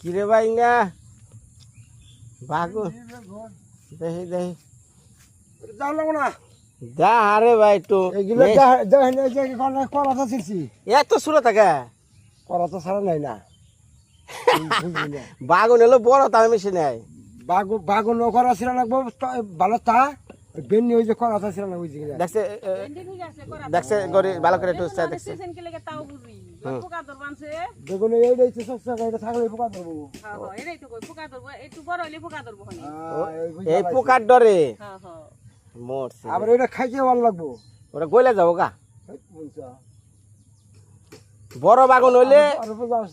কিরে ভাই না বাগুন দেখি দেখি যাও লাগবো না যা আরে ভাই একটু এগুলো করাটা ছিলছি এত সুরত থাকে করাটা ছাড়া নাই না বাগুন হলো বড় তার মেশিন নাই বাগুন করা ছিল লাগবো ভালো তা বেনি ওই যে করাটা ছিল না বুঝি দেখছে দেখছে গরি ভালো করে একটু দেখছে দেখুন এইটাই তো সব এটা থাকলে পোকা ধরবো এই পোকার ডরে মরছে আবার এটা খাইতে ভালো লাগবো ওরা গইলা যাবো গা বড় বাগুন হইলে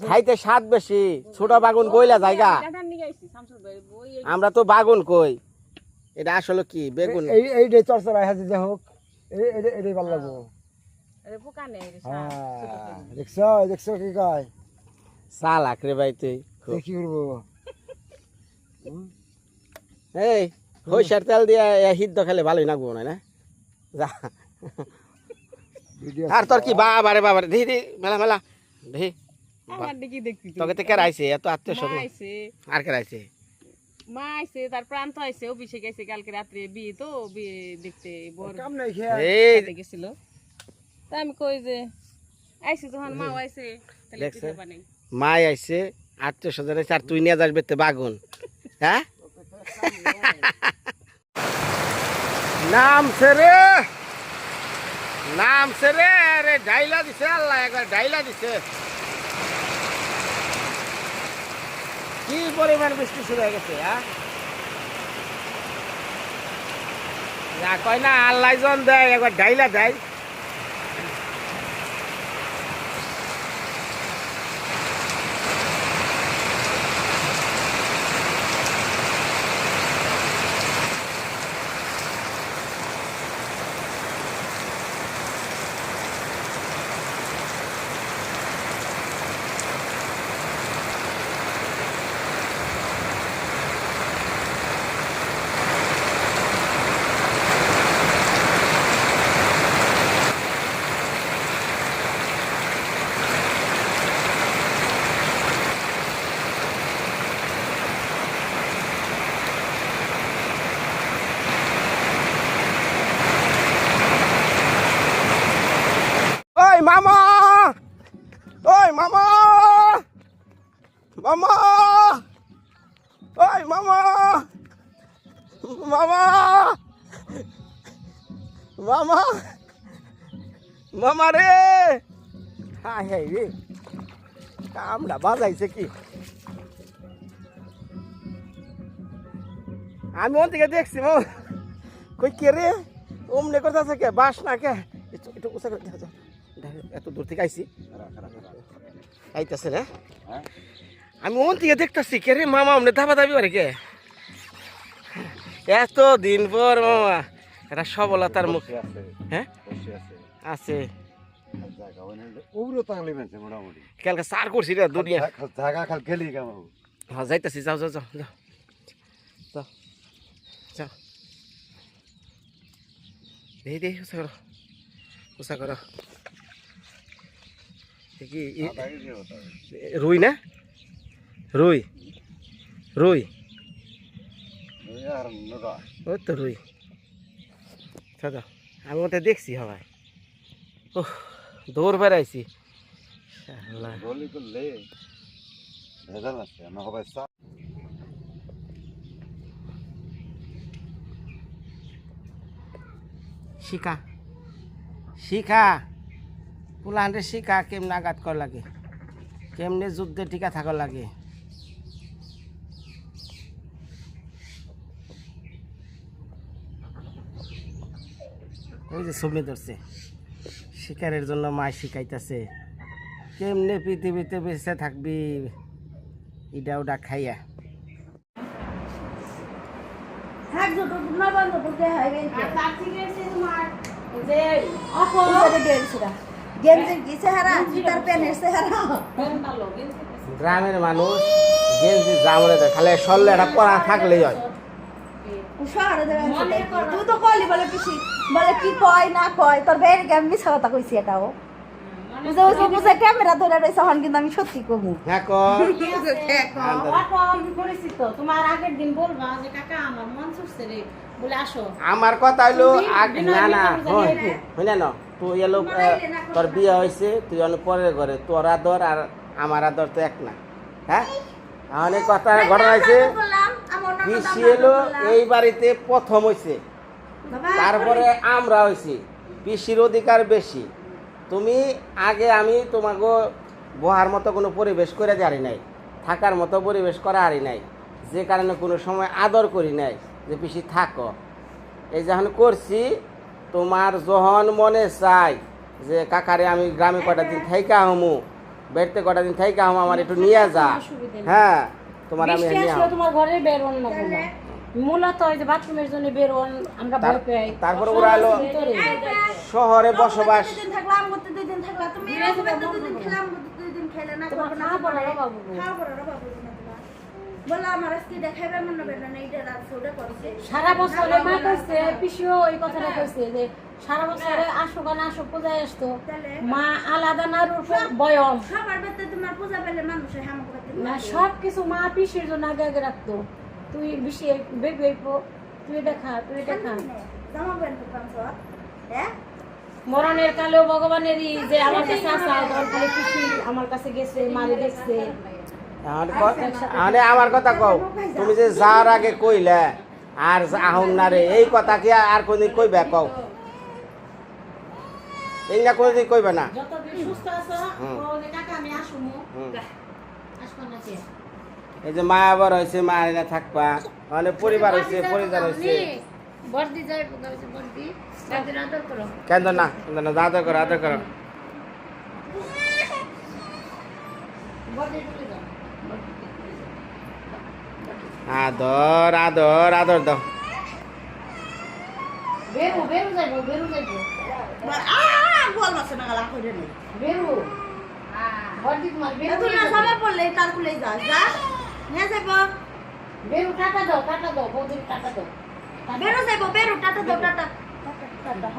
খাইতে স্বাদ বেশি ছোট বাগুন গইলা জায়গা আমরা তো বাগুন কই এটা আসলে কি বেগুন এইটাই চর্চা হাতে যা হোক এটাই ভালো লাগবো দেখছো দেখছো কি কয় চালাক রে ভাই তুই কি করবো এই সরিষার তেল দিয়ে সিদ্ধ খেলে ভালোই লাগবো না যা আর তোর কি বাবারে বাবারে দেখি দেখি মেলা মেলা দেখি তোকে তো কে রাইছে এত আত্মীয় স্বজন আর কে রাইছে মা আইছে তার প্রান্ত আইছে অভিষেক আইছে কালকে রাত্রে বিয়ে তো বিয়ে দেখতে গেছিল তা আমি কই যে আইছে যখন মা আইছে তাহলে পিঠা বানাই মাই আইছে আত্মীয় স্বজন আইছে আর তুই নিয়ে যাস বেতে বাগুন হ্যাঁ নাম রে আরে ডাইলা দিছে আল্লাহ একবার ডাইলা দিছে কি পরিমাণ বৃষ্টি শুরু হয়ে গেছে হ্যাঁ কয় না আল্লাহ জন দেয় একবার ডাইলা দেয় ওই মামা ওই মামা মামা ওই মামা মামা মামা মামা রে হাই হাই রে কামড়া বাজাইছে কি আমি ওন থেকে দেখছি কই কে রে ওমনে করতেছে কে বাস না কে একটু উঁচা করে দেখা যায় এত দূর থেকে আইছি আইতেছে রে আমি ওন থেকে দেখতেছি কে রে মামা আমনে দাবা দাবি করে কে এত দিন পর মামা এটা সবলতার মুখ হ্যাঁ আছে কালকে সার করছি রে দুনিয়া হ্যাঁ যাইতেছি যাও যাও যাও যাও যাও যাও দেখি দেখি উঁচা করো উঁচা করো কি রুই না রুই রুই ওই তো রুই দাদা আমি ওটা দেখছি হবাই ও দৌড় বেড়াইছি শিখা শিখা পুলাহান্ডে শিখা কেমনে আঘাত কর লাগে কেমনে যুদ্ধে টিকা থাকার লাগে ওই যে ছবি ধরছে শিকারের জন্য মা শিখাইতেছে কেমনে পৃথিবীতে বেঁচে থাকবি ইডা ওটা খাইয়া গ্রামের মানুষ গেঞ্জি জামরে খালে সরলে এটা পরা থাকলেই হয় তুই তো কইলি বলে পিসি বলে কি কয় না কয় তোর বের আমি মিছা কথা কইছি এটাও বুঝে ক্যামেরা ধরে রয়েছে হন কিন্তু আমি সত্যি কমু হ্যাঁ কর পরিচিত তোমার আগের দিন বলবা যে কাকা আমার মন চুষছে রে বলে আসো আমার কথা হইলো না না হইনা না তুই এলো তোর বিয়ে হয়েছে তুই অনেক পরের ঘরে তোর আদর আর আমার আদর তো এক না হ্যাঁ অনেক কথা ঘটনা হয়েছে পিসি এলো এই বাড়িতে প্রথম হয়েছে তারপরে আমরা হয়েছি পিসির অধিকার বেশি তুমি আগে আমি তোমাকে বহার মতো কোনো পরিবেশ করে জানি নাই থাকার মতো পরিবেশ করা হারি নাই যে কারণে কোনো সময় আদর করি নাই যে পিসি থাকো এই যখন করছি তোমার যখন মনে চাই যে কাকারে আমি গ্রামে কটা দিন থাইকা হমু বেড়তে কটা দিন থাইকা হমু আমার একটু নিয়ে যা হ্যাঁ তোমার আমি বৃষ্টি নিয়ে আসলে তোমার ঘরে বের হন না কোনো। মূলত ওই যে বাথরুমের জন্য বের হন আমরা ভয় পাই তারপরে ওরা হলো শহরে বসবাস থাকলাম করতে 2 দিন থাকলাম তুমি এরকম 2 দিন খেলাম 2 দিন খেলে না তোমার করবে না খাওয়া পড়ার অভাব হবে। খাওয়া পড়ার অভাব হবে না তোমার বলো আমার আজকে দেখাইবে মন না বেটা না এইটা রাত ওটা করছে সারা বছরে মা কইছে পিসিও ওই কথাটা কইছে যে সারা বছরে আসো গান আসো পূজায় আসতো মা আলাদা না রূপে বয়ম সবার বেতে তোমার পূজা পেলে মানুষের হাম করতে না সব কিছু মা পিসির জন্য আগে আগে রাখতো তুই বেশি বেবি তুই দেখা জামা প্যান্ট পাঁচশো হ্যাঁ মরণের কালেও ভগবানেরই যে আমার কাছে আসা তখন খালি পিসি আমার কাছে গেছে মারে দেখছে আমার কথা কও তুমি যে যার আগে কইলে আর আহম না রে এই কথা কি আর কোনদিন কইবে কও এই না কোনদিন কইবে না যতদিন সুস্থ আছো ওরে কাকা আমি আসুমু আসবো না কে এই যে মা আবার হয়েছে মা না থাকবা মানে পরিবার হয়েছে পরিবার হয়েছে বর্দি যাই বর্দি বর্দি আদর করো কেন না আদর করো আদর করো বর্দি চলে যাও আদর আদর আদর দাও বেরু যাইবো বল মাসে না গালা কইরে নে বেরু বর্দি তোমার বেরু তুই না জামা পড়লে তার কুলে যা যা নিয়ে যাইব বেরু টাকা দাও বর্দি টাকা দাও বেরো যাইব বেরো টাটা দাও টাটা টাটা হ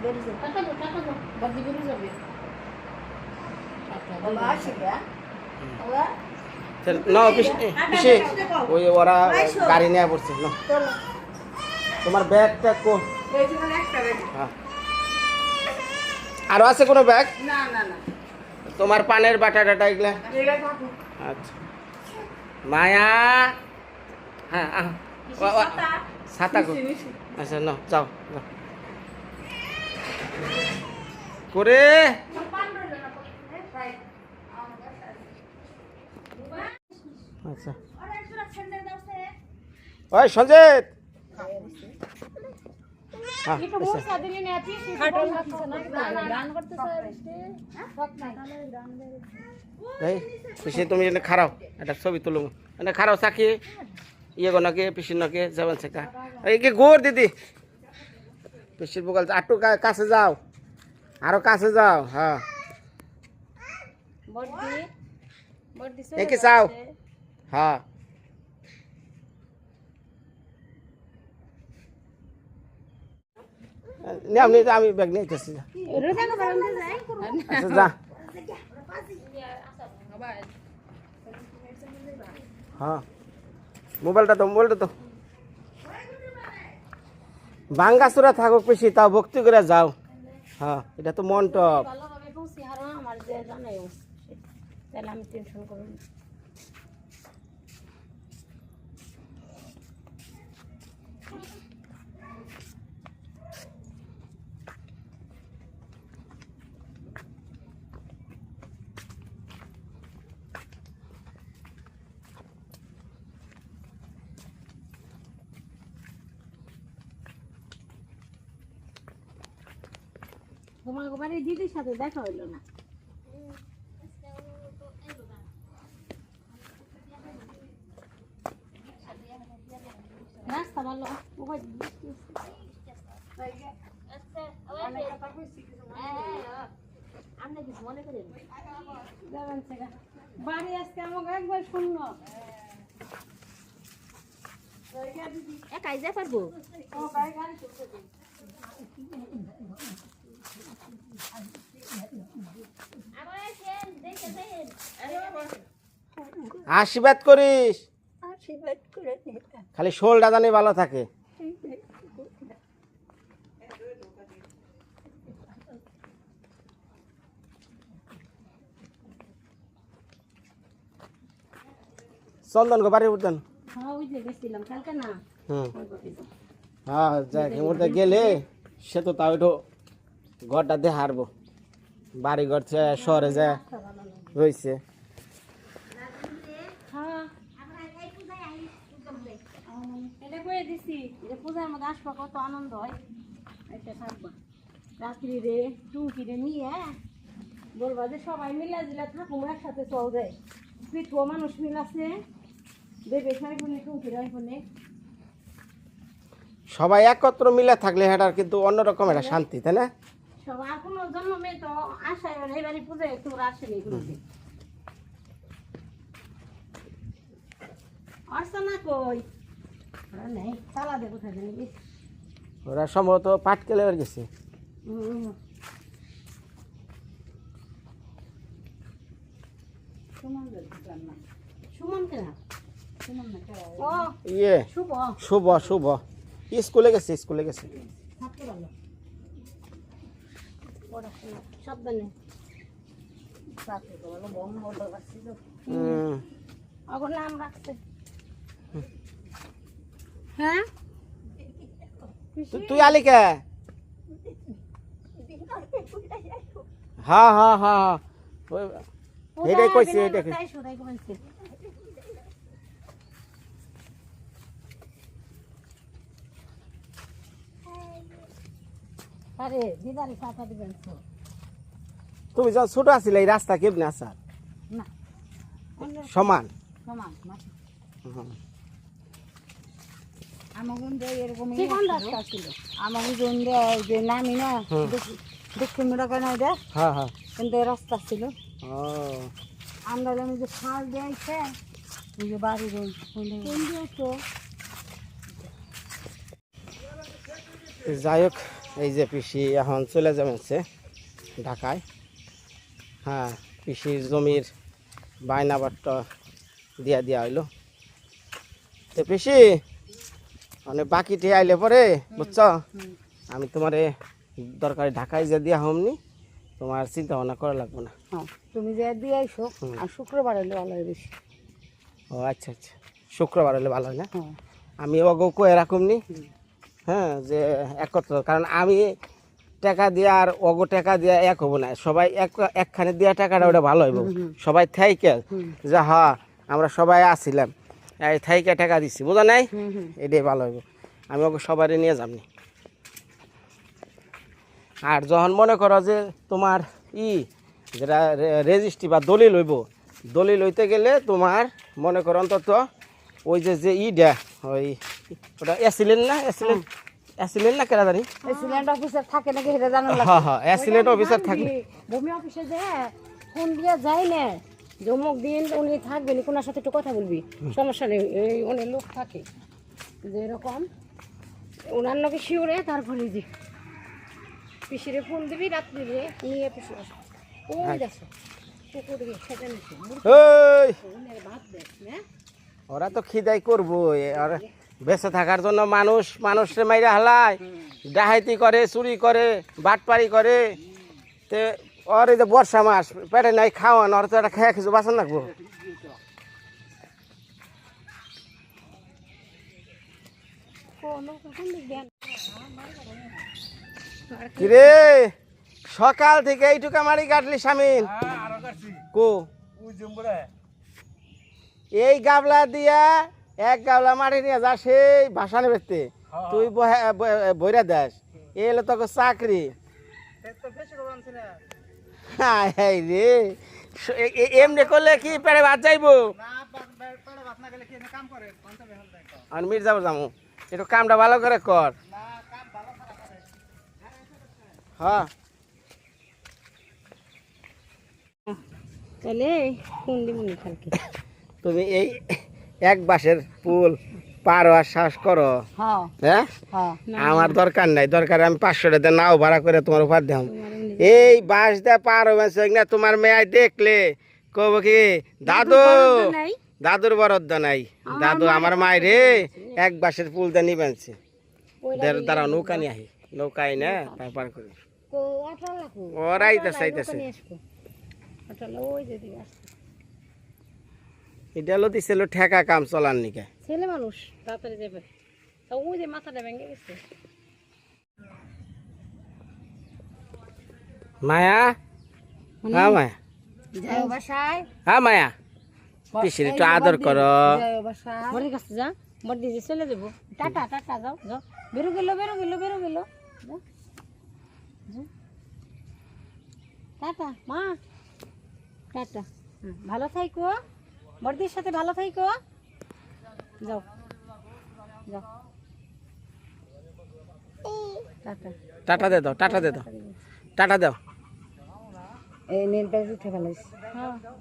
বেরো যাইব টাকা দাও বর্দি বেরু যাবে বাবা আসবে ওয়া না পিসে ওই ওরা গাড়ি নিয়ে পড়ছে না চলো তোমার ব্যাগটা কোন এই যে একটা ব্যাগ হ্যাঁ আরো আছে কোনো ব্যাগ না না না তোমার পানের বাটা টাটা এগুলা এগুলা থাকো আচ্ছা মায়া হ্যাঁ ছাতা কো আচ্ছা না যাও যাও করে আচ্ছা ওই সঞ্জিত হ্যাঁ একটু মোছা দিলি না পিসি খাটল লাগছে না গান করতেছ এই পিসি তুমি এনে খারাও একটা ছবি তুলো এনে খারাও সাকি ইয়ে গনাকে পিসির নকে যাবেন সেকা এই কি গোর দিদি পিসির বগল আটু কাছে যাও আরো কাছে যাও হ্যাঁ বর্দি এই কি চাও হ্যাঁ আমি ব্যাগ নিয়ে গেছি আচ্ছা যা হ্যাঁ মোবাইলটা তো ভাঙ্গাচুরা থাকুক বেশি তাও ভক্তি করে যাও হ্যাঁ এটা তো মন্টপ ভালোভাবে পৌঁছে হারো আমার যে জানাই তাহলে আমি টেনশন করব না তোমার বাড়ির দিদির সাথে দেখা হইলো না রাস্তা ভালো বাড়ি আজকে আমাকে একবার শূন্য একাই যা পারবো আশীর্বাদ করিস, আশীর্বাদ করে দিতা খালি শোলটা জানি ভালো থাকে। চন্দন গো বাড়ির উঠতেন। হ্যাঁ ওই যে গেছিলাম কালকে না হুম, হ্যাঁ যাক মধ্যে গেলে সে তো তাও একটু ঘরটা দিয়ে হারবো, বাড়ি ঘর শহরে যা রয়েছে। হ্যাঁ এটা করে দিছি যে পূজার মধ্যে আসবা কত আনন্দ হয়। এটা থাকবা রাত্রি রে টুঙ্কি রে নিয়ে বলবা যে সবাই মিলা জিলা থাকুম একসাথে চল যায়। পৃথিবী মানুষ মিল আছে দেবে সাইফুনে টুঙ্কি রাইফুনে সবাই একত্র মিলে থাকলে সেটার কিন্তু অন্যরকম একটা শান্তি, তাই না? সবার কোনো জন্মে তো আশায় এবারে পূজায় তোমরা আসেনি কোনোদিন আসতো না কই ওরা নেই চালা দে কোথায় জানি গেছে। ওরা সম্ভবত পাটকেলে গেছে। সুমন দেখলাম না সুমন কেনা সুমন না ও ইয়ে শুভ শুভ শুভ স্কুলে গেছে, স্কুলে গেছে। থাকতে ভালো পড়াশোনা সাবধানে থাকতে ভালো বম বলতে পারছি তো এখন নাম রাখছে হ্যাঁ তুই আলি কে? হ্যাঁ হ্যাঁ হ্যাঁ এটাই কইছি, এটাই কইছি। আরে দিদারি কাকা দিবেন তো তুমি যখন ছোট আছিলে এই রাস্তা কেমনে আসার না সমান? সমান হুম। আমার গুন্ডে এরকম কোন রাস্তা ছিল আমার গুন্ডে যে নামি না দক্ষিণ মুড়াকা নাই রে হ্যাঁ হ্যাঁ কিন্তু রাস্তা ছিল ও আমরা জানি যে খাল দিয়েছে ওই যে বাড়ি কোন দিয়েছো যাই হোক, এই যে পিসি এখন চলে যাবেছে ঢাকায়। হ্যাঁ, পিসির জমির বায়নাবারটা দিয়া হইলো। তো পিসি মানে বাকিটি আইলে পরে বুঝছ, আমি তোমারে দরকারি ঢাকায় যে দিয়া হমনি, তোমার চিন্তা ভাবনা করা লাগবে না। তুমি যে দিয়ে আইসো আর শুক্রবার হলে ভালো হয় বেশি। ও আচ্ছা আচ্ছা, শুক্রবার হলে ভালো হয় না? হ্যাঁ আমি ওগো কয়ে রাখুমনি, হ্যাঁ, যে একত্র, কারণ আমি টাকা দিয়ে আর অগো টাকা দিয়ে এক হবো না, সবাই একখানে দেওয়া টাকাটা ওটা ভালো হইব। সবাই থাইকে যে হ্যাঁ আমরা সবাই আসছিলাম, এই থাইকে টাকা দিচ্ছি, বোঝা নাই, এটাই ভালো হইব। আমি ওকে সবাই নিয়ে যাবনি। আর যখন মনে করো যে তোমার যেটা রেজিস্ট্রি বা দলিল হইব, দলিল হইতে গেলে তোমার মনে করো অন্তত ওই যে ইটা ওই ওটা অ্যাসিলেন না, অ্যাসিলেন না কেনা জানি, এসিল্যান্ড অফিসার থাকে নাকি সেটা জানার হ্যাঁ হ্যাঁ অ্যাসিলেন্ট অফিসার থাকে। ভূমি অফিসে যে ফোন দিয়ে যাই না যে অমুক দিন উনি থাকবেন, কোনার সাথে একটু কথা বলবি, সমস্যা নেই, এই অনেক লোক থাকে যে এরকম ওনার নাকি শিওরে, তারপরে যে পিসিরে ফোন দিবি রাত্রি রে নিয়ে পিসি আসবে ওই দেখো পুকুরে সেটা নিচ্ছে ওই ভাত দেয় হ্যাঁ ওরা তো খিদাই করবো, আর বেঁচে থাকার জন্য মানুষে মাইরা হালায়, ডাহাইতি করে, চুরি করে, বাটপারি করে। তে ওর এই যে বর্ষা মাস পেটে নাই খাওয়ান, ওর তো একটা খেয়া কিছু বাঁচান লাগবো। কিরে সকাল থেকে এইটুকা মারি কাটলি স্বামীন কো এই গাবলা দিয়া এক গাবলা মাটি নিয়ে যা সেই ভাসানে বেচতে, তুই বইরা দেস, এলো তোকে চাকরি। হাই রে, এমনি করলে কি পেড়ে ভাত যাইবো? আর মির্জাপুর যাবো, একটু কামটা ভালো করে কর। হ্যাঁ তাহলে কোন দিমুনি কালকে তুমি এই এক বাঁশের পুল পারো আর শ্বাস করো হ্যাঁ হ্যাঁ হ্যাঁ আমার দরকার নাই, দরকার আমি 500 টাকা দিয়ে নাও ভাড়া করে তোমার উপহার দাম। এই বাস দিয়ে পার হবে না, তোমার মেয়ে দেখলে কব কি দাদু, নাই দাদুর বরাদ্দ নাই, দাদু আমার মায়ের রে এক বাসের পুল দিয়ে নিবেনছে। দাঁড়াও নৌকা নিয়ে আহি, নৌকায় না তারপর করি কো আঠালা কো ওরাই তো চাইতেছে। আঠালা ওই যে দিকে আসছে এটা হলো দিছিল ঠেকা কাম চলার নিকে। ছেলে মানুষ তাড়াতাড়ি যাবে তা ওই যে মাথাটা ভেঙে গেছে মায়া, হ্যাঁ মায়া, যাও বাসায় হ্যাঁ মায়া, পিসির একটু আদর করো। যাও বাসায় বড়ির কাছে যা, বড়ি যে চলে যাবো। টাটা টাটা, যাও যাও, বেরো গেল বেরো গেল বেরো গেল, যাও যাও। টাটা মা, টাটা। ভালো থাইকো, বড়দির সাথে ভালো থাইকো, যাও যাও, টাটা। টাটা দে দাও, টাটা দে দাও, টাটা দাও। এই নেল পালিশ উঠে ফেলাইছি,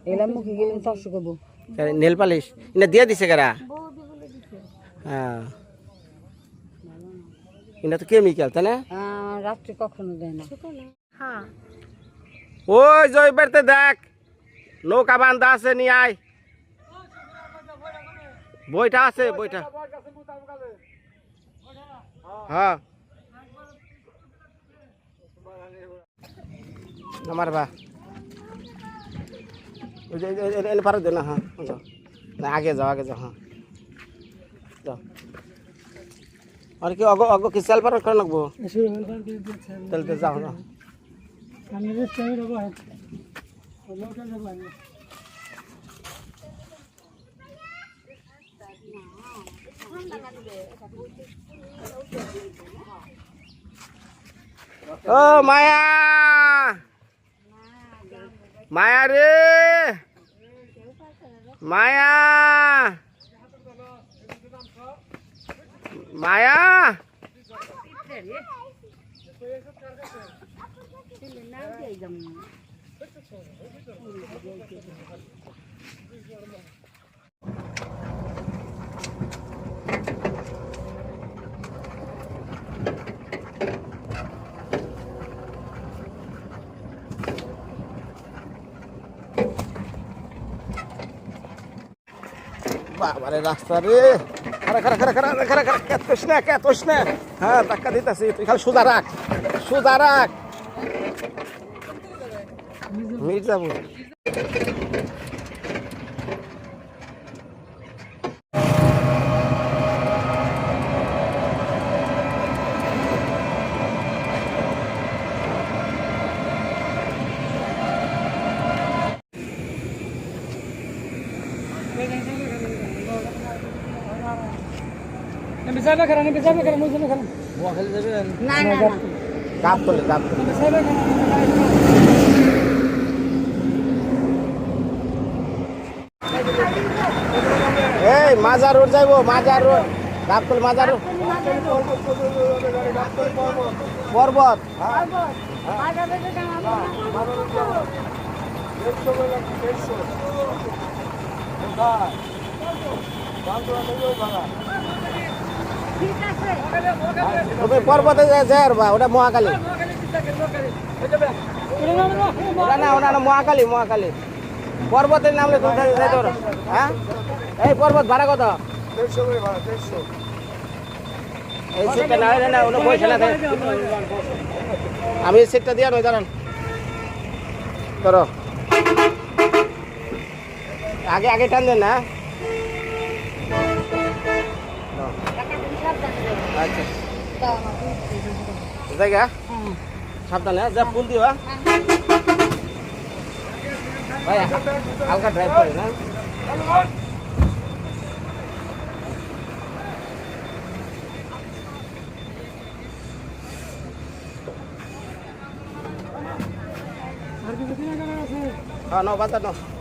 এগুলা মুখে গেলে তর্স করবো। নেল পালিশ এটা দিয়ে দিছে কারা? হ্যাঁ, এটা তো কেমিক্যাল তাই না? রাত্রে কখনো দেয় না। হ্যাঁ ওই জয় বেরতে দেখ, নৌকা বান্ধা আছে, নিয়ে আয়। বইটা আছে, বইটা হ্যাঁ আমার বা পারো দে না। হ্যাঁ যাও না, আগে যাও আগে যাও। হ্যাঁ যাও। আর কি অগ অগ কি সেল পার করে রাখবো তাহলে তো যাও না। ও মায়া, মায়া রে মায়া, মায়া, বাবারে রাস্তা রে, খারা খারা খারা খারা খারা খারা, কেতস না। হ্যাঁ ধাক্কা দিতেছি, তুই খালি সোজা রাখ, সোজা রাখ। মির্জাপুর না না না, গাপ তোলে, গাপ তোলে। এই মাজার রোড যাইবো, মাজার রোড, গাপ তোলে, মাজার রোড, পর্বত। তুমি পর্বতে যাই বা ওটা মহাকালী, ওটা না, ওটা না মহাকালী, মহাকালী। পর্বতের নামলে তুমি যাইতে পারো। হ্যাঁ এই পর্বত ভাড়া কত? এই সিটটা না হয় না, ওটা পয়সা না দেয়। আমি এই সিটটা দিয়ে নই, দাঁড়ান ধরো, আগে আগে টান দেন না। আচ্ছা জায়গা সাবধানে যা, ফুল দিবা ভাই, হালকা ড্রাইভ করে না। হ্যাঁ 9 বাজার 9।